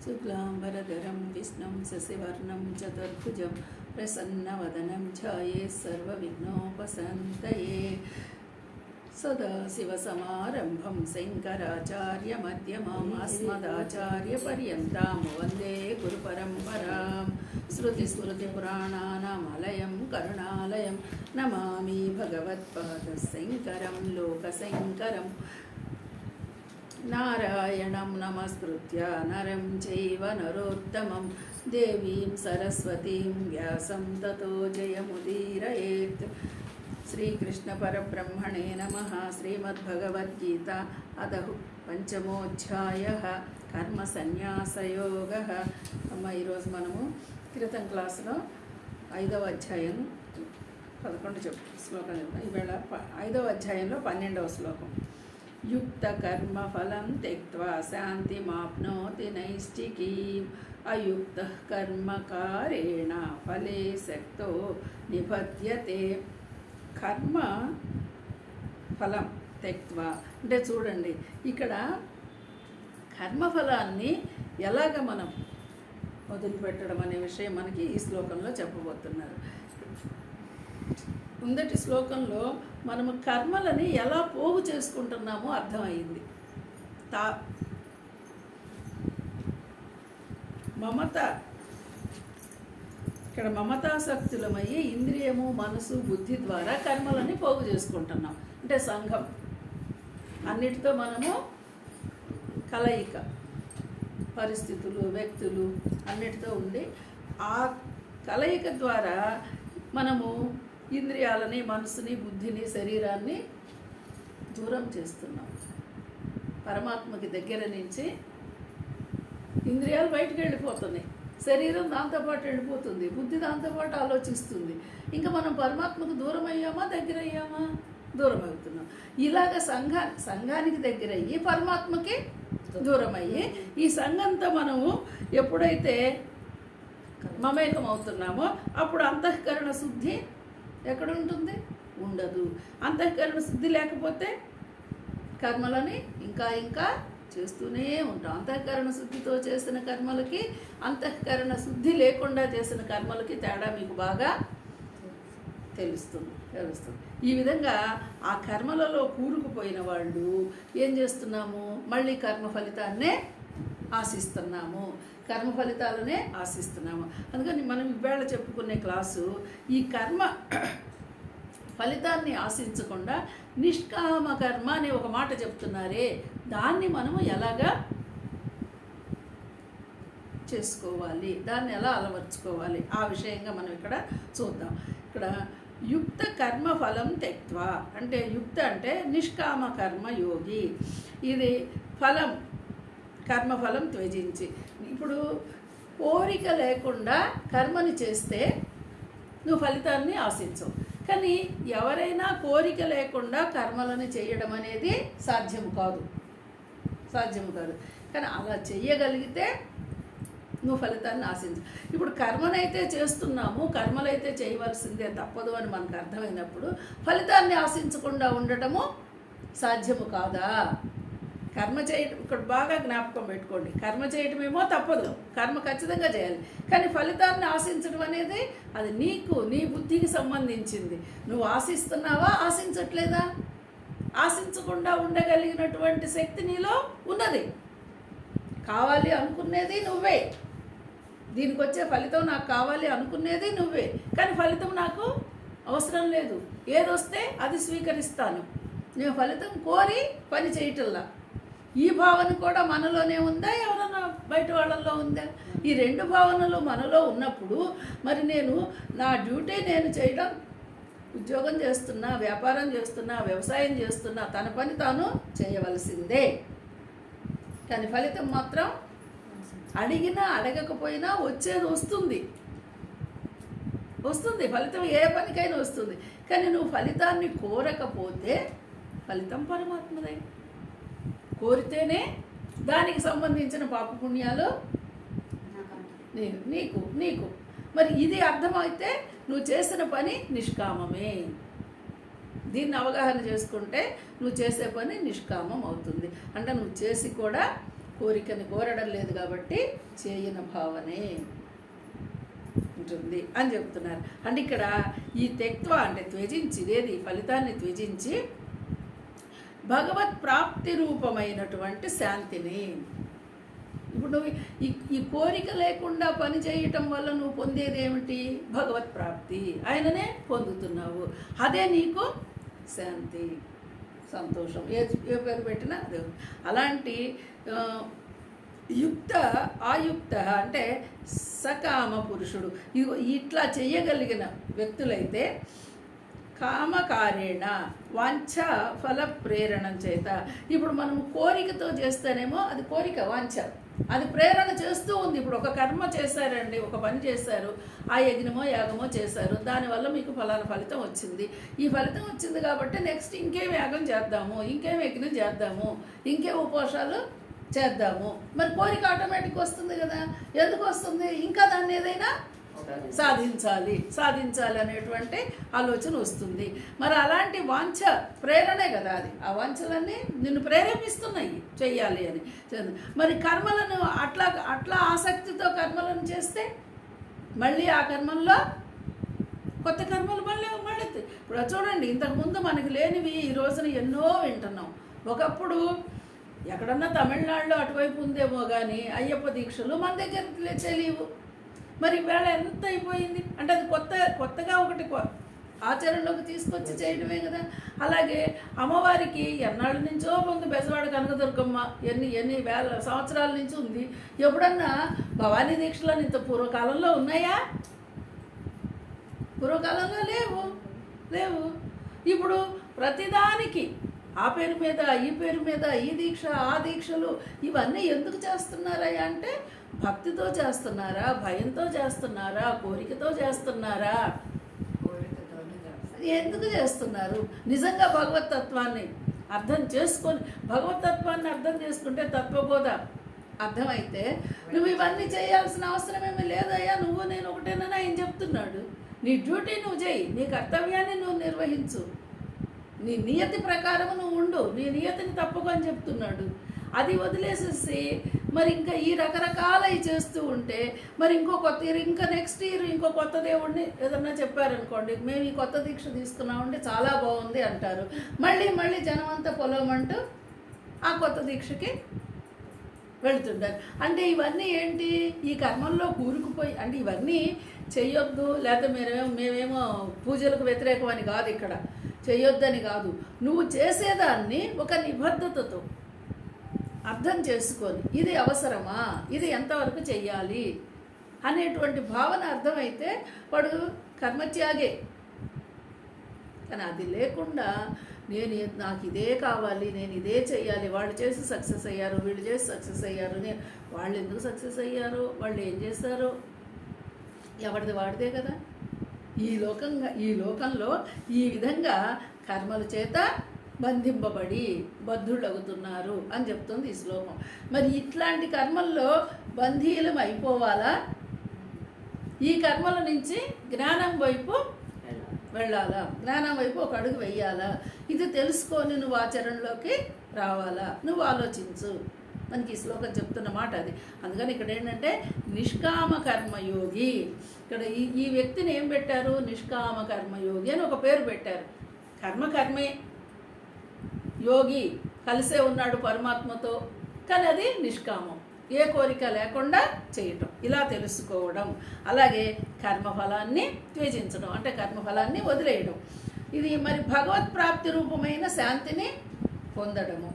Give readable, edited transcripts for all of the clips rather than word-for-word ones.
శుక్లాంబరధరం విష్ణుం శశివర్ణం చతుర్భుజం ప్రసన్నవదనం ఛాయేత్ సర్వవిఘ్నోపశాంతయే. సదాశివసమారంభం శంకరాచార్యమధ్యమాం అస్మదాచార్యపర్యంతాం వందే గురుపరంపరాం. శృతిస్మృతిపురాణానామాలయం కరుణాలయం నమామి భగవత్పాదశంకరం లోకశంకరం. నారాయణం నమస్కృత్య నరం చైవ నరోత్తమం దేవీం సరస్వతీం వ్యాసం తతో జయముదీరయేత్. శ్రీకృష్ణ పరబ్రహ్మణే నమః. శ్రీమద్భగవద్గీత అదః పంచమోధ్యాయః కర్మ సన్యాసయోగః. అమ్మ ఈరోజు మనము క్రితం క్లాసులో 5వ అధ్యాయం 11 శ్లోకం చెప్తాం. ఈవేళ 5వ అధ్యాయంలో 12వ శ్లోకం. యుక్త కర్మ ఫలం త్యక్త్వా శాంతిమాప్నోతి నైష్ఠికీం అయుక్త కర్మకారేణ ఫలే శక్తో నిబధ్యతే. కర్మ ఫలం త్యక్త్వా అంటే చూడండి, ఇక్కడ కర్మఫలాన్ని ఎలాగ మనం వదిలిపెట్టడం అనే విషయం మనకి ఈ శ్లోకంలో చెప్పబోతున్నారు. ముందటి శ్లోకంలో మనము కర్మలని ఎలా పోగు చేసుకుంటున్నామో అర్థమైంది. మమత, ఇక్కడ మమతాసక్తులమయ్యి ఇంద్రియము మనసు బుద్ధి ద్వారా కర్మలని పోగు చేసుకుంటున్నాం. అంటే సంఘం అన్నిటితో మనము కలయిక, పరిస్థితులు వ్యక్తులు అన్నిటితో ఉండి ఆ కలయిక ద్వారా మనము ఇంద్రియాలని మనసుని బుద్ధిని శరీరాన్ని దూరం చేస్తున్నాం. పరమాత్మకి దగ్గర నుంచి ఇంద్రియాలు బయటకు వెళ్ళిపోతున్నాయి, శరీరం దాంతోపాటు వెళ్ళిపోతుంది, బుద్ధి దాంతోపాటు ఆలోచిస్తుంది. ఇంకా మనం పరమాత్మకు దూరం అయ్యామా దగ్గర అయ్యామా? దూరం అవుతున్నాం. ఇలాగ సంఘానికి దగ్గరయ్యి పరమాత్మకి దూరం అయ్యి ఈ సంఘంతో మనము ఎప్పుడైతే మమేకం అవుతున్నామో అప్పుడు అంతఃకరణ శుద్ధి ఎక్కడ ఉంటుంది? ఉండదు. అంతఃకరణ శుద్ధి లేకపోతే కర్మలని ఇంకా ఇంకా చేస్తూనే ఉంటాం. అంతఃకరణ శుద్ధితో చేసిన కర్మలకి అంతఃకరణ శుద్ధి లేకుండా చేసిన కర్మలకి తేడా మీకు బాగా తెలుస్తుంది. ఈ విధంగా ఆ కర్మలలో కూరుకుపోయిన వాళ్ళు ఏం చేస్తున్నాము? మళ్ళీ కర్మ ఫలితాన్నే ఆశిస్తున్నాము, కర్మ ఫలితాలనే ఆశిస్తున్నాము. అందుకని మనం ఇవాళ చెప్పుకునే క్లాసు ఈ కర్మ ఫలితాన్ని ఆశించకుండా నిష్కామ కర్మ అనే ఒక మాట చెప్తున్నారే, దాన్ని మనము ఎలాగా చేసుకోవాలి, దాన్ని ఎలా అలవర్చుకోవాలి ఆ విషయంగా మనం ఇక్కడ చూద్దాం. ఇక్కడ యుక్త కర్మ ఫలం త్యక్త్వా అంటే యుక్త అంటే నిష్కామ కర్మ యోగి. ఇది ఫలం కర్మఫలం త్యజించి. ఇప్పుడు కోరిక లేకుండా కర్మని చేస్తే నువ్వు ఫలితాన్ని ఆశించవు. కానీ ఎవరైనా కోరిక లేకుండా కర్మలను చేయడం అనేది సాధ్యం కాదు. కానీ అలా చెయ్యగలిగితే నువ్వు ఫలితాన్ని ఆశించు. ఇప్పుడు కర్మనైతే చేస్తున్నాము, కర్మలైతే చేయవలసిందే తప్పదు అని మనకు అర్థమైనప్పుడు ఫలితాన్ని ఆశించకుండా ఉండటము సాధ్యము కాదా? కర్మ చేయడం ఇక్కడ బాగా జ్ఞాపకం పెట్టుకోండి. కర్మ చేయటమేమో తప్పదు, కర్మ ఖచ్చితంగా చేయాలి. కానీ ఫలితాన్ని ఆశించడం అనేది అది నీకు నీ బుద్ధికి సంబంధించింది. నువ్వు ఆశిస్తున్నావా, ఆశించట్లేదా? ఆశించకుండా ఉండగలిగినటువంటి శక్తి నీలో ఉన్నది. కావాలి అనుకునేది నువ్వే, దీనికి వచ్చే ఫలితం నాకు కావాలి అనుకునేది నువ్వే. కానీ ఫలితం నాకు అవసరం లేదు, ఏదొస్తే అది స్వీకరిస్తాను, నేను ఫలితం కోరి పని చేయటల్లా. ఈ భావన కూడా మనలోనే ఉందా, ఎవరన్నా బయట వాళ్ళల్లో ఉందా? ఈ రెండు భావనలు మనలో ఉన్నప్పుడు మరి నేను నా డ్యూటీ నేను చేయడం, ఉద్యోగం చేస్తున్నా, వ్యాపారం చేస్తున్నా, వ్యవసాయం చేస్తున్నా, తన పని తాను చేయవలసిందే. కానీ ఫలితం మాత్రం అడిగినా అడగకపోయినా వచ్చేది వస్తుంది. ఫలితం ఏ పనికైనా వస్తుంది. కానీ నువ్వు ఫలితాన్ని కోరకపోతే ఫలితం పరమాత్మదే. కోరితేనే దానికి సంబంధించిన పాపపుణ్యాలు నీకు మరి ఇది అర్థమైతే నువ్వు చేసిన పని నిష్కామమే. దీన్ని అవగాహన చేసుకుంటే నువ్వు చేసే పని నిష్కామం అవుతుంది. అంటే నువ్వు చేసి కూడా కోరికని కోరడం లేదు కాబట్టి చేయన భావనే ఉంటుంది అని చెప్తున్నారు. అంటే ఇక్కడ ఈ తెక్త్వ అంటే త్యజించి, ఇదేది ఫలితాన్ని త్యజించి భగవత్ ప్రాప్తి రూపమైనటువంటి శాంతిని, ఇప్పుడు నువ్వు ఈ కోరిక లేకుండా పని చేయటం వల్ల నువ్వు పొందేది ఏమిటి? భగవత్ ప్రాప్తి. ఆయననే పొందుతున్నావు. అదే నీకు శాంతి, సంతోషం. ఏ పేరు పెట్టినా అదే. అలాంటి యుక్త ఆయుక్త అంటే సకామ పురుషుడు. ఇట్లా చేయగలిగిన వ్యక్తులైతే కామకారేణ వాంఛ ఫల ప్రేరణం చేత, ఇప్పుడు మనం కోరికతో చేస్తేనేమో అది కోరిక వాంఛ, అది ప్రేరణ చేస్తూ ఉంది. ఇప్పుడు ఒక కర్మ చేశారండి, ఒక పని చేశారు, ఆ యజ్ఞమో యాగమో చేశారు, దానివల్ల మీకు ఫలానా ఫలితం వచ్చింది. ఈ ఫలితం వచ్చింది కాబట్టి నెక్స్ట్ ఇంకేం యాగం చేద్దాము, ఇంకేం యజ్ఞం చేద్దాము, ఇంకేం ఉపవాసాలు చేద్దాము. మరి కోరిక ఆటోమేటిక్ వస్తుంది కదా. ఎందుకు వస్తుంది? ఇంకా దాన్ని ఏదైనా సాధించాలి అనేటువంటి ఆలోచన వస్తుంది. మరి అలాంటి వాంఛ ప్రేరణే కదా అది. ఆ వాంఛలన్నీ నిన్ను ప్రేరేపిస్తున్నాయి చెయ్యాలి అని. మరి కర్మలను అట్లా ఆసక్తితో కర్మలను చేస్తే మళ్ళీ ఆ కర్మల్లో కొత్త కర్మలు మళ్ళీ ఇప్పుడు చూడండి, ఇంతకుముందు మనకి లేనివి ఈ రోజున ఎన్నో వింటున్నాం. ఒకప్పుడు ఎక్కడన్నా తమిళనాడులో అటువైపు ఉందేమో కానీ అయ్యప్ప దీక్షలు మన దగ్గర తెలియవు. మరి వేళ ఎంత అయిపోయింది అంటే అది కొత్తగా ఒకటి ఆచరణలోకి తీసుకొచ్చి చేయడమే కదా. అలాగే అమ్మవారికి ఎన్నాళ్ళ నుంచో ఉంది బెజవాడ కనకదుర్గమ్మ, ఎన్ని వేల సంవత్సరాల నుంచి ఉంది. ఎప్పుడన్నా భవానీ దీక్షలు ఇంత పూర్వకాలంలో ఉన్నాయా? పూర్వకాలంలో లేవు. ఇప్పుడు ప్రతిదానికి ఆ పేరు మీద ఈ పేరు మీద ఈ దీక్ష ఆ దీక్షలు ఇవన్నీ ఎందుకు చేస్తున్నారా అంటే భక్తితో చేస్తున్నారా, భయంతో చేస్తున్నారా, కోరికతో చేస్తున్నారా? ఎందుకు చేస్తున్నారు? నిజంగా భగవతత్వాన్ని అర్థం చేసుకొని, భగవతత్వాన్ని అర్థం చేసుకుంటే తత్వబోధ అర్థమైతే నువ్వు ఇవన్నీ చేయాల్సిన అవసరమేమీ లేదయ్యా, నువ్వు నేను ఒకటేనని ఆయన చెప్తున్నాడు. నీ డ్యూటీ నువ్వు చేయి, నీ కర్తవ్యాన్ని నువ్వు నిర్వహించు, నీ నియతి ప్రకారం నువ్వు ఉండు, నీ నియతిని తప్పుకు అని చెప్తున్నాడు. అది వదిలేసేసి మరి ఇంకా ఈ రకరకాలవి చేస్తూ ఉంటే మరి ఇంకా నెక్స్ట్ ఇయర్ ఇంకో కొత్త దేవుడిని ఏదన్నా చెప్పారనుకోండి, మేము ఈ కొత్త దీక్ష తీసుకున్నామంటే చాలా బాగుంది అంటారు. మళ్ళీ జనం అంతా పొలమంటూ ఆ కొత్త దీక్షకి వెళుతుంటారు. అంటే ఇవన్నీ ఏంటి? ఈ కర్మల్లో కూరుకుపోయి, అంటే ఇవన్నీ చెయ్యొద్దు లేకపోతే మేమేమో పూజలకు వ్యతిరేకం అని కాదు, ఇక్కడ చెయ్యొద్దని కాదు. నువ్వు చేసేదాన్ని ఒక నిబద్ధతతో అర్థం చేసుకొని ఇది అవసరమా, ఇది ఎంతవరకు చెయ్యాలి అనేటువంటి భావన అర్థమైతే వాడు కర్మత్యాగే. కానీ అది లేకుండా నాకు ఇదే కావాలి, నేను ఇదే చెయ్యాలి, వాళ్ళు చేసి సక్సెస్ అయ్యారు, వీళ్ళు చేసి సక్సెస్ అయ్యారు, వాళ్ళు ఎందుకు సక్సెస్ అయ్యారో, వాళ్ళు ఏం చేశారో, ఎవరిది వాడిదే కదా. ఈ లోకంలో ఈ విధంగా కర్మల చేత బంధింపబడి బద్ధుళ్ళవుతున్నారు అని చెప్తుంది ఈ శ్లోకం. మరి ఇట్లాంటి కర్మల్లో బంధీలం అయిపోవాలా? ఈ కర్మల నుంచి జ్ఞానం వైపు వెళ్ళాలా? జ్ఞానం వైపు ఒక అడుగు వెయ్యాలా? ఇది తెలుసుకొని నువ్వు ఆచరణలోకి రావాలా? నువ్వు ఆలోచించు. మనకి ఈ శ్లోకం చెప్తున్న మాట అది. అందుకని ఇక్కడ ఏంటంటే నిష్కామ కర్మయోగి. ఇక్కడ ఈ వ్యక్తిని ఏం పెట్టారు? నిష్కామ కర్మయోగి అని ఒక పేరు పెట్టారు. కర్మే, యోగి కలిసే ఉన్నాడు పరమాత్మతో, కానీ అది నిష్కామం, ఏ కోరిక లేకుండా చేయటం, ఇలా తెలుసుకోవడం. అలాగే కర్మఫలాన్ని త్యజించడం అంటే కర్మఫలాన్ని వదిలేయడం. ఇది మరి భగవత్ ప్రాప్తి రూపమైన శాంతిని పొందడము.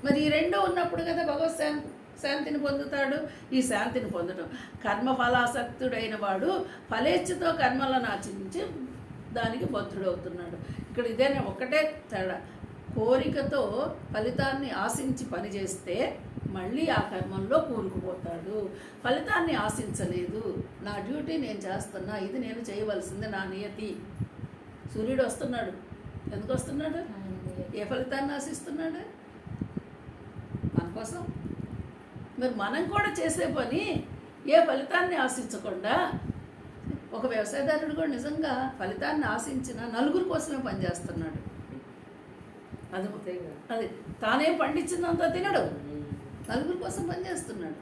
మరి ఈ రెండు ఉన్నప్పుడు కదా భగవత్ శాంతిని పొందుతాడు. ఈ శాంతిని పొందడం, కర్మఫలాసక్తుడైన వాడు ఫలేచ్ఛతో కర్మలను ఆచరించి దానికి బద్ధుడవుతున్నాడు. ఇక్కడ ఇదేనే ఒకటే తేడా. కోరికతో ఫలితాన్ని ఆశించి పనిచేస్తే మళ్ళీ ఆ కర్మంలో కూరుకుపోతాడు. ఫలితాన్ని ఆశించలేదు, నా డ్యూటీ నేను చేస్తున్నా, ఇది నేను చేయవలసింది, నా నియతి. సూర్యుడు వస్తున్నాడు, ఎందుకు వస్తున్నాడు? ఏ ఫలితాన్ని ఆశిస్తున్నాడు? మన కోసం. మరి మనం కూడా చేసే పని ఏ ఫలితాన్ని ఆశించకుండా ఒక వ్యవసాయదారుడు కూడా నిజంగా ఫలితాన్ని ఆశించిన నలుగురు కోసమే పనిచేస్తున్నాడు. అది తానేం పండించిందంతా తినడు, నలుగురు కోసం పనిచేస్తున్నాడు,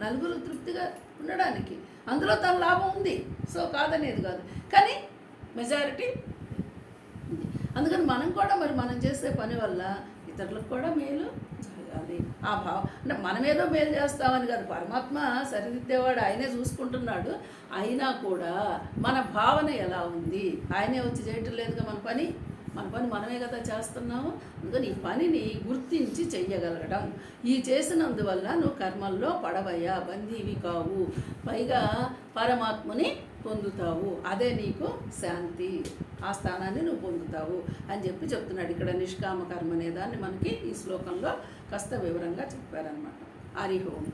నలుగురు తృప్తిగా ఉండడానికి. అందులో తన లాభం ఉంది, సో కాదనేది కాదు, కానీ మెజారిటీ ఉంది. అందుకని మనం కూడా మరి మనం చేసే పని వల్ల ఇతరులకు కూడా మేలు జరగాలి. ఆ భావం అంటే మనమేదో మేలు చేస్తామని కాదు, పరమాత్మ సరిదిద్దేవాడు, ఆయనే చూసుకుంటున్నాడు. అయినా కూడా మన భావన ఎలా ఉంది, ఆయనే వచ్చి చేయటం లేదుగా మన పని మనమే కదా చేస్తున్నాము. అందుకని ఈ పనిని గుర్తించి చెయ్యగలగడం, ఈ చేసినందువల్ల నువ్వు కర్మల్లో పడవయ్యా, బందీవి కావు, పైగా పరమాత్మని పొందుతావు, అదే నీకు శాంతి, ఆ స్థానాన్ని నువ్వు పొందుతావు అని చెప్తున్నాడు. ఇక్కడ నిష్కామ కర్మ అనే దాన్ని మనకి ఈ శ్లోకంలో కాస్త వివరంగా చెప్పారనమాట. హరి ఓం.